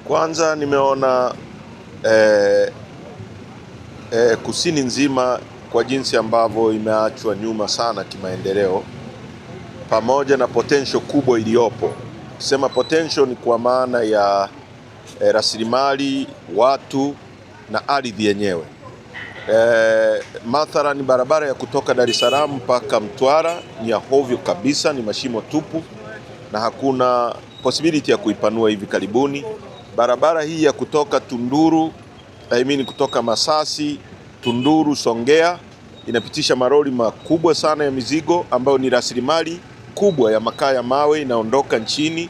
Kwanza nimeona kusini nzima kwa jinsi ambavyo imeachwa nyuma sana kimaendeleo, pamoja na potential kubwa iliyopo. Kusema potential ni kwa maana ya rasilimali, watu na ardhi yenyewe. Mathalan, barabara ya kutoka Dar es Salaam mpaka Mtwara ni ya hovyo kabisa, ni mashimo tupu na hakuna possibility ya kuipanua hivi karibuni. Barabara hii ya kutoka Tunduru, kutoka Masasi, Tunduru, Songea inapitisha maroli makubwa sana ya mizigo ambayo ni rasilimali kubwa ya makaa ya mawe inaondoka nchini.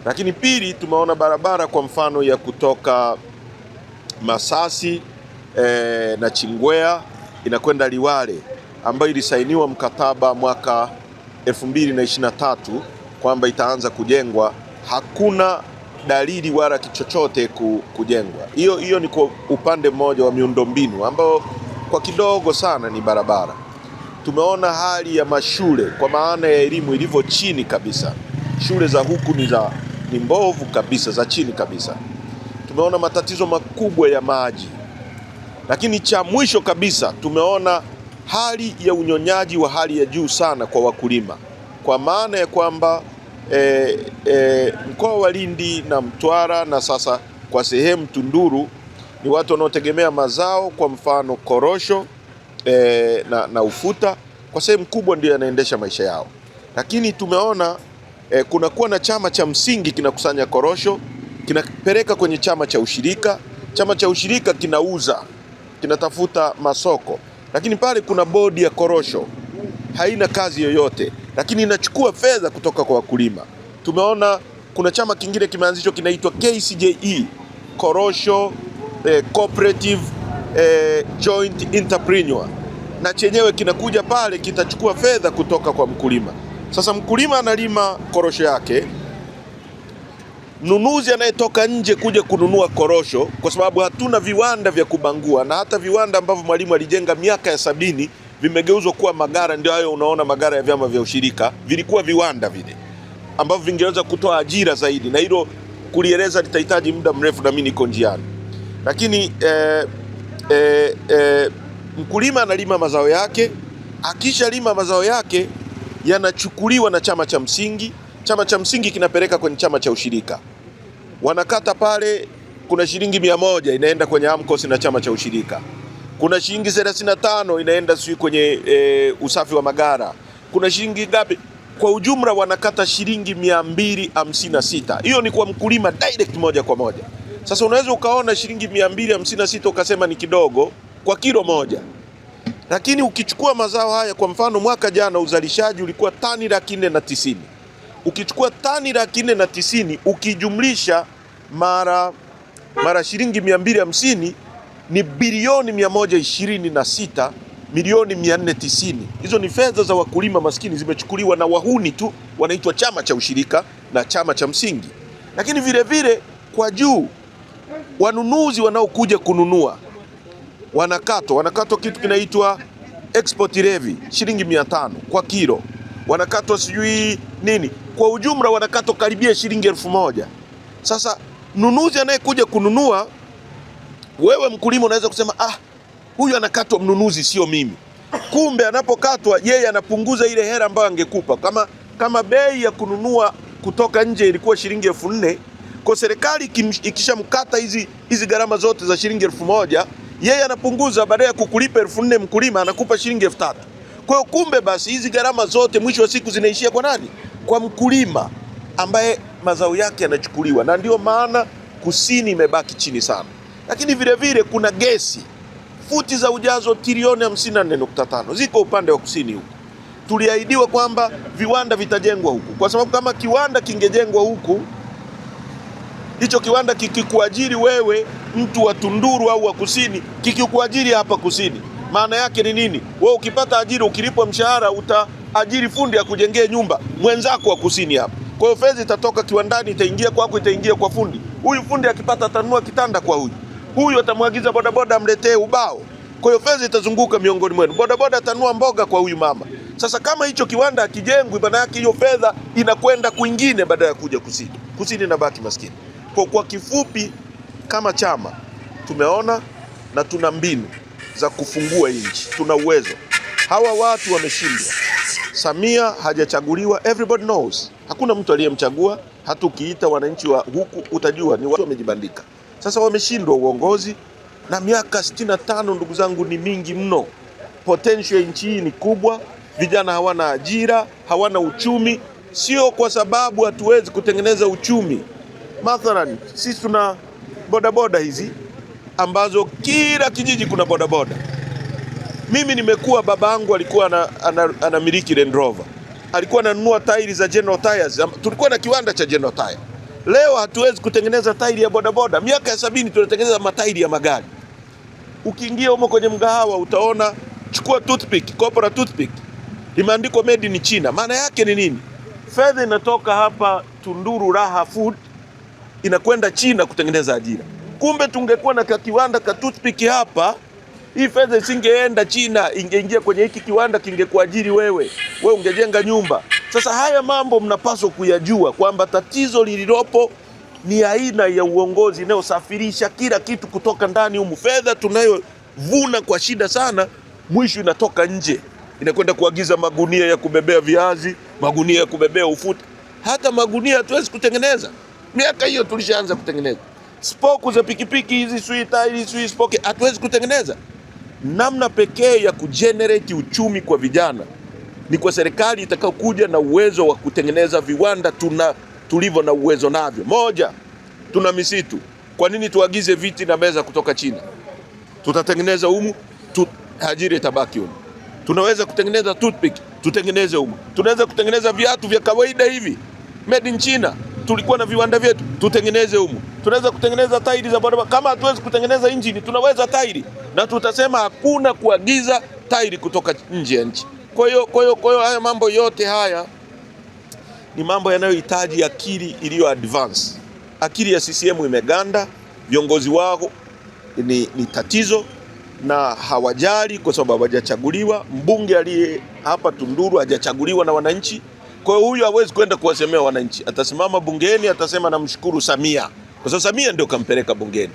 Lakini pili, tumeona barabara kwa mfano ya kutoka Masasi na Chingwea inakwenda Liwale ambayo ilisainiwa mkataba mwaka 2023 kwamba itaanza kujengwa. Hakuna dalili wala kichochote kujengwa. Hiyo ni kwa upande mmoja wa miundombinu ambao kwa kidogo sana ni barabara. Tumeona hali ya mashule kwa maana ya elimu ilivyo chini kabisa. Shule za huku ni mbovu kabisa, za chini kabisa. Tumeona matatizo makubwa ya maji. Lakini cha mwisho kabisa, tumeona hali ya unyonyaji wa hali ya juu sana kwa wakulima, kwa maana ya kwamba mkoa wa Lindi na Mtwara na sasa kwa sehemu Tunduru ni watu wanaotegemea mazao, kwa mfano korosho na ufuta, kwa sehemu kubwa ndio yanaendesha maisha yao. Lakini tumeona kunakuwa na chama cha msingi kinakusanya korosho, kinapeleka kwenye chama cha ushirika. Chama cha ushirika kinauza, kinatafuta masoko, lakini pale kuna bodi ya korosho haina kazi yoyote, lakini inachukua fedha kutoka kwa wakulima. Tumeona kuna chama kingine kimeanzishwa kinaitwa KCJE, Korosho Cooperative Joint Entrepreneur, na chenyewe kinakuja pale kitachukua fedha kutoka kwa mkulima. Sasa mkulima analima korosho yake, mnunuzi anayetoka nje kuja kununua korosho, kwa sababu hatuna viwanda vya kubangua, na hata viwanda ambavyo Mwalimu alijenga miaka ya 70 vimegeuzwa kuwa magara. Ndio hayo unaona magara ya vyama vya ushirika, vilikuwa viwanda vile ambavyo vingeweza kutoa ajira zaidi, na hilo kulieleza litahitaji muda mrefu na mimi niko njiani. Lakini mkulima analima mazao yake, akisha lima mazao yake yanachukuliwa na chama cha msingi. Chama cha msingi kinapeleka kwenye chama cha ushirika, wanakata pale. Kuna shilingi 100 inaenda kwenye AMCOS na chama cha ushirika, kuna shilingi 35 inaenda kwenye usafi wa magara, kuna shilingi ngapi? Kwa ujumla wanakata shilingi 256. Hiyo ni kwa mkulima direct, moja kwa moja. Sasa unaweza ukaona shilingi 256 ukasema ni kidogo kwa kilo moja, lakini ukichukua mazao haya, kwa mfano mwaka jana uzalishaji ulikuwa tani 490. Ukichukua tani 490 ukijumlisha mara shilingi 250 ni bilioni 126 milioni 490. Hizo ni fedha za wakulima maskini, zimechukuliwa na wahuni tu wanaitwa chama cha ushirika na chama cha msingi. Lakini vile vile kwa juu, wanunuzi wanaokuja kununua wanakatwa kitu kinaitwa export levy shilingi 500 kwa kilo, wanakatwa sijui nini, kwa ujumla wanakatwa karibia shilingi 1000. Sasa mnunuzi anayekuja kununua, wewe mkulima unaweza kusema huyu anakatwa mnunuzi, sio mimi. Kumbe anapokatwa yeye anapunguza ile hela ambayo angekupa. Kama bei ya kununua kutoka nje ilikuwa shilingi 4000, kwa serikali ikishamkata hizi gharama zote za shilingi 1000, yeye anapunguza, baada ya kukulipa 4000 mkulima anakupa shilingi 3000. Kwa hiyo kumbe basi hizi gharama zote mwisho wa siku zinaishia kwa nani? Kwa mkulima ambaye mazao yake yanachukuliwa, na ndio maana kusini imebaki chini sana. Lakini vile vile kuna gesi, futi za ujazo trilioni 54.5 ziko upande wa kusini huku. Tuliahidiwa kwamba viwanda vitajengwa huku, kwa sababu kama kiwanda kingejengwa huku, hicho kiwanda kikikuajiri wewe mtu wa Tunduru au wa kusini, kikikuajiri hapa kusini, maana yake ni nini? Wewe ukipata ajira, ukilipwa mshahara, utaajiri fundi akujengee nyumba mwenzako wa kusini hapa. Kwa hiyo fedha itatoka kiwandani, itaingia kwako, itaingia kwa fundi. Huyu fundi akipata atanunua kitanda kwa huyu atamwagiza bodaboda amletee ubao. Kwa hiyo fedha itazunguka miongoni mwenu. Bodaboda atanunua mboga kwa huyu mama. Sasa kama hicho kiwanda hakijengwi, maana yake hiyo fedha inakwenda kwingine badala ya kuja kusini. Kusini inabaki maskini. Kwa kifupi, kama chama tumeona na tuna mbinu za kufungua nchi, tuna uwezo. Hawa watu wameshindwa. Samia hajachaguliwa, everybody knows. Hakuna mtu aliyemchagua, hata ukiita wananchi wa huku utajua ni watu wamejibandika. Sasa wameshindwa uongozi, na miaka 65 ndugu zangu ni mingi mno. Potential nchi hii ni kubwa, vijana hawana ajira, hawana uchumi. Sio kwa sababu hatuwezi kutengeneza uchumi. Mathalan, sisi tuna bodaboda hizi ambazo kila kijiji kuna bodaboda. Mimi nimekuwa, babangu alikuwa anamiliki Land Rover. Alikuwa ananunua tairi za General Tyres. Tulikuwa na kiwanda cha General Tyre. Leo hatuwezi kutengeneza tairi ya bodaboda. Miaka ya 70 tunatengeneza matairi ya magari. Ukiingia huko kwenye mgahawa utaona, chukua toothpick, Copra toothpick, imeandikwa made in China. Maana yake ni nini? Fedha inatoka hapa Tunduru Raha Food inakwenda China kutengeneza ajira. Kumbe tungekuwa na kiwanda ka toothpick hapa, hii fedha isingeenda China, ingeingia kwenye hiki kiwanda, kingekuajiri wewe ungejenga nyumba. Sasa haya mambo mnapaswa kuyajua kwamba tatizo lililopo ni aina ya uongozi inayosafirisha kila kitu kutoka ndani humu. Fedha tunayovuna kwa shida sana, mwisho inatoka nje, inakwenda kuagiza magunia ya kubebea viazi, magunia ya kubebea ufuta. Hata magunia hatuwezi kutengeneza. Miaka hiyo tulishaanza kutengeneza. Spoku za pikipiki hizi, sui spoke, hatuwezi kutengeneza. Namna pekee ya kugenerate uchumi kwa vijana ni kwa serikali itakayokuja na uwezo wa kutengeneza viwanda tulivyo na uwezo navyo. Moja, tuna misitu. Kwa nini tuagize viti na meza kutoka China? Tutatengeneza humu, ajira itabaki humu. Tunaweza kutengeneza toothpick, tutengeneze humu. Tunaweza kutengeneza viatu vya kawaida hivi, made in China. Tulikuwa na viwanda vyetu, tutengeneze humu. Tunaweza kutengeneza tairi za bodaboda. Kama hatuwezi kutengeneza injini, tunaweza tairi, na tutasema hakuna kuagiza tairi kutoka nje ya nchi. Kwa hiyo haya mambo yote haya ni mambo yanayohitaji akili iliyo advance. Akili ya CCM imeganda, viongozi wao ni tatizo na hawajali kwa sababu hawajachaguliwa. Mbunge aliye hapa Tunduru hajachaguliwa na wananchi. Kwa hiyo huyu hawezi kwenda kuwasemea wananchi. Atasimama bungeni atasema namshukuru Samia, kwa sababu Samia ndio kampeleka bungeni.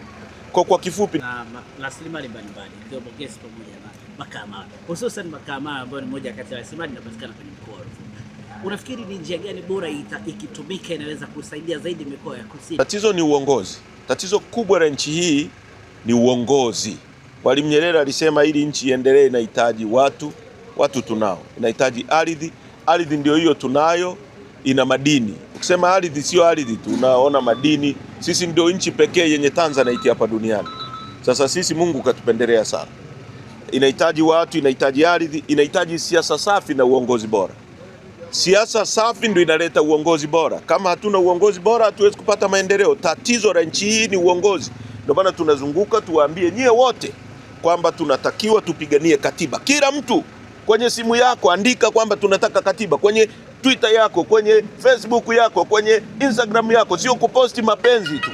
Kwa kifupi, na rasilimali mbalimbali ndio gesi pamoja na makaa, hususan makaa ambayo ni moja kati ya rasilimali inapatikana kwenye mkoa wa Ruvuma. Unafikiri ni njia gani bora ikitumika inaweza kusaidia zaidi mikoa ya kusini? Tatizo ni uongozi. Tatizo kubwa la nchi hii ni uongozi. Mwalimu Nyerere alisema ili nchi iendelee inahitaji watu tunao. Inahitaji ardhi. Ardhi ndio hiyo tunayo, ina madini. Ukisema ardhi sio ardhi tu, unaona madini. Sisi ndio nchi pekee yenye Tanzanite hapa duniani. Sasa sisi Mungu katupendelea sana. Inahitaji watu, inahitaji ardhi, inahitaji siasa safi na uongozi bora. Siasa safi ndio inaleta uongozi bora. Kama hatuna uongozi bora hatuwezi kupata maendeleo. Tatizo la nchi hii ni uongozi. Ndio maana tunazunguka tuwaambie nyie wote kwamba tunatakiwa tupiganie katiba. Kila mtu kwenye simu yako andika kwamba tunataka katiba, kwenye Twitter yako, kwenye Facebook yako, kwenye Instagram yako, sio kuposti mapenzi tu.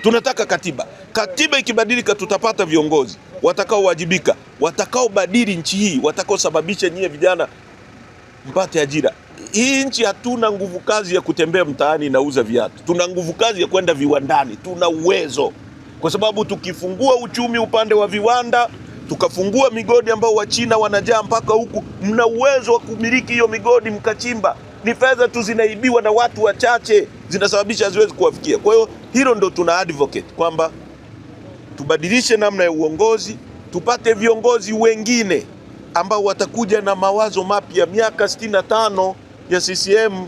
Tunataka katiba. Katiba ikibadilika tutapata viongozi watakaowajibika, watakaobadili nchi hii, watakaosababisha nyie vijana mpate ajira. Hii nchi hatuna nguvu kazi ya kutembea mtaani na uza viatu. Tuna nguvu kazi ya kwenda viwandani. Tuna uwezo. Kwa sababu tukifungua uchumi upande wa viwanda, tukafungua migodi ambao Wachina wanajaa mpaka huku, mna uwezo wa kumiliki hiyo migodi mkachimba. Ni fedha tu zinaibiwa na watu wachache, zinasababisha haziwezi kuwafikia. Kwa hiyo hilo ndo tuna advocate kwamba tubadilishe namna ya uongozi, tupate viongozi wengine ambao watakuja na mawazo mapya. Miaka 65 ya CCM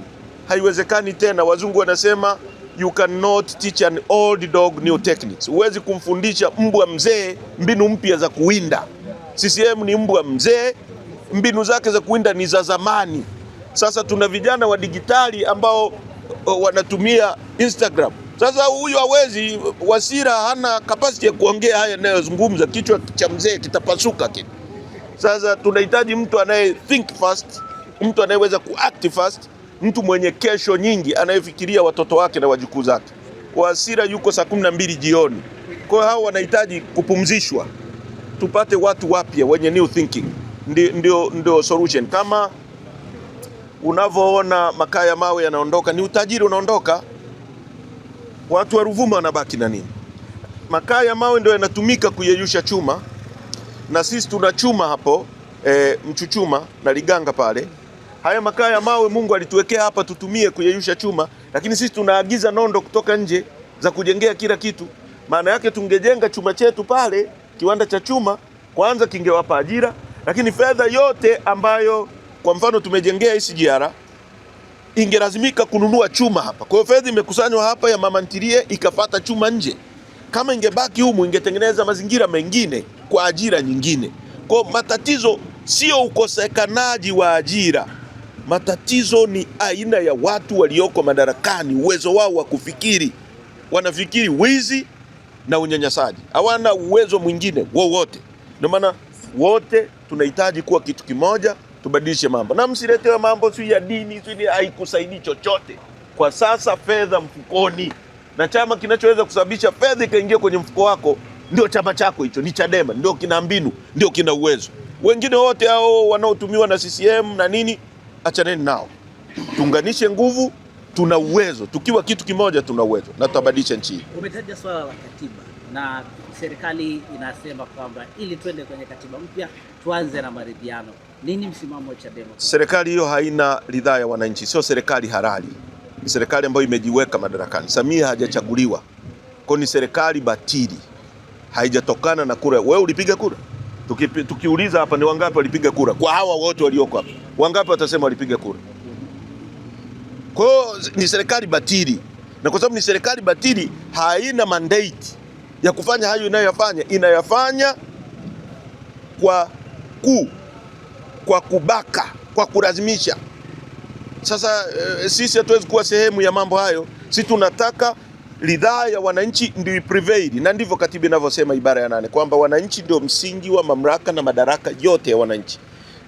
haiwezekani tena. Wazungu wanasema you cannot teach an old dog new techniques. Huwezi kumfundisha mbwa mzee mbinu mpya za kuwinda. CCM ni mbwa mzee, mbinu zake za kuwinda ni za zamani. Sasa tuna vijana wa digitali ambao wanatumia Instagram. Sasa huyu hawezi, Wasira hana capacity ya kuongea haya ninayozungumza, kichwa cha mzee kitapasuka kitu. Sasa tunahitaji mtu anaye think fast, mtu anayeweza kuact fast, mtu mwenye kesho nyingi, anayefikiria watoto wake na wajukuu zake. Wasira yuko saa 12 jioni. Kwa hiyo hao wanahitaji kupumzishwa. Tupate watu wapya wenye new thinking. Ndio solution. Kama unavyoona makaa ya mawe yanaondoka, ni utajiri unaondoka. watu wa Ruvuma wanabaki na nini? Makaa ya mawe ndio yanatumika kuyeyusha chuma, na sisi tuna chuma hapo Mchuchuma na Liganga pale. Haya makaa ya mawe Mungu alituwekea hapa tutumie kuyeyusha chuma, lakini sisi tunaagiza nondo kutoka nje za kujengea kila kitu. Maana yake tungejenga chuma chetu pale, kiwanda cha chuma, kwanza kingewapa ajira, lakini fedha yote ambayo kwa mfano tumejengea SGR ingelazimika kununua chuma hapa. Kwa hiyo fedha imekusanywa hapa ya mama ntilie ikafata chuma nje. Kama ingebaki humu ingetengeneza mazingira mengine kwa ajira nyingine. Kwa matatizo sio ukosekanaji wa ajira. Matatizo ni aina ya watu walioko madarakani, uwezo wao wa kufikiri. Wanafikiri wizi na unyanyasaji. Hawana uwezo mwingine wowote. Ndio maana wote tunahitaji kuwa kitu kimoja, tubadilishe mambo. Na msiletewe mambo si ya dini, si haikusaidii chochote. Kwa sasa fedha mfukoni, na chama kinachoweza kusababisha fedha ikaingia kwenye mfuko wako ndio chama chako hicho, ni Chadema, ndio kina mbinu, ndio kina uwezo. Wengine wote hao wanaotumiwa na CCM na nini, achaneni nao. Tuunganishe nguvu, tuna uwezo. Tukiwa kitu kimoja tuna uwezo na tutabadilisha nchi. Umetaja swala la katiba na serikali inasema kwamba ili twende kwenye katiba mpya tuanze na maridhiano. Nini msimamo wa Chadema? Serikali hiyo haina ridhaa ya wananchi, sio serikali halali. Ni serikali ambayo imejiweka madarakani. Samia hajachaguliwa. Kwa ni serikali batili. Haijatokana na kura. Wewe ulipiga kura? Tukiuliza hapa ni wangapi walipiga kura? Kwa hawa wote walioko hapa, wangapi watasema walipiga kura? Kwa hiyo ni serikali batili. Na kwa sababu ni serikali batili, haina mandate ya kufanya hayo inayoyafanya. Inayafanya kwa kubaka, kwa kulazimisha. Sasa sisi hatuwezi kuwa sehemu ya mambo hayo. Sisi tunataka ridhaa ya wananchi ndio prevail, na ndivyo katiba inavyosema ibara ya 8 kwamba wananchi ndio msingi wa mamlaka na madaraka yote ya wananchi,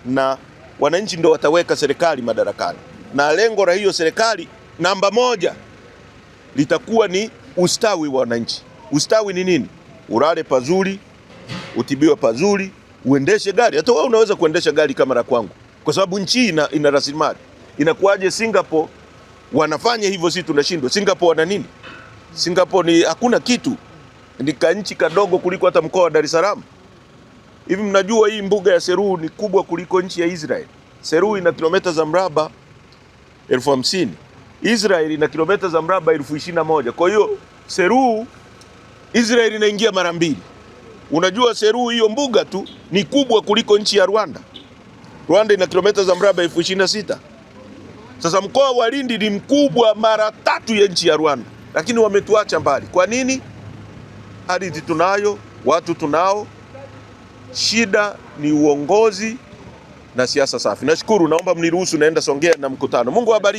na wananchi ndio wataweka serikali madarakani, na lengo la hiyo serikali namba 1 litakuwa ni ustawi wa wananchi. Ustawi ni nini? Ulale pazuri, utibiwe pazuri, uendeshe gari. Hata wewe unaweza kuendesha gari kama la kwangu, kwa sababu nchi ina rasilimali. Inakuwaje Singapore wanafanya hivyo, sisi tunashindwa? Singapore wana nini? Singapore ni hakuna kitu, ni kanchi kadogo kuliko hata mkoa wa Dar es Salaam. Hivi mnajua hii mbuga ya Seru ni kubwa kuliko nchi ya Israel? Seru ina kilomita za mraba 50,000. Israel ina kilomita za mraba 21,000. Kwa hiyo Seru Israel inaingia mara 2. Unajua Seru hiyo mbuga tu ni kubwa kuliko nchi ya Rwanda. Rwanda ina kilomita za mraba 26,000. Sasa mkoa wa Lindi ni mkubwa mara 3 ya nchi ya Rwanda, lakini wametuacha mbali. Kwa nini? Ardhi tunayo, watu tunao, shida ni uongozi na siasa safi. Nashukuru, naomba mniruhusu naenda Songea na mkutano. Mungu awabariki.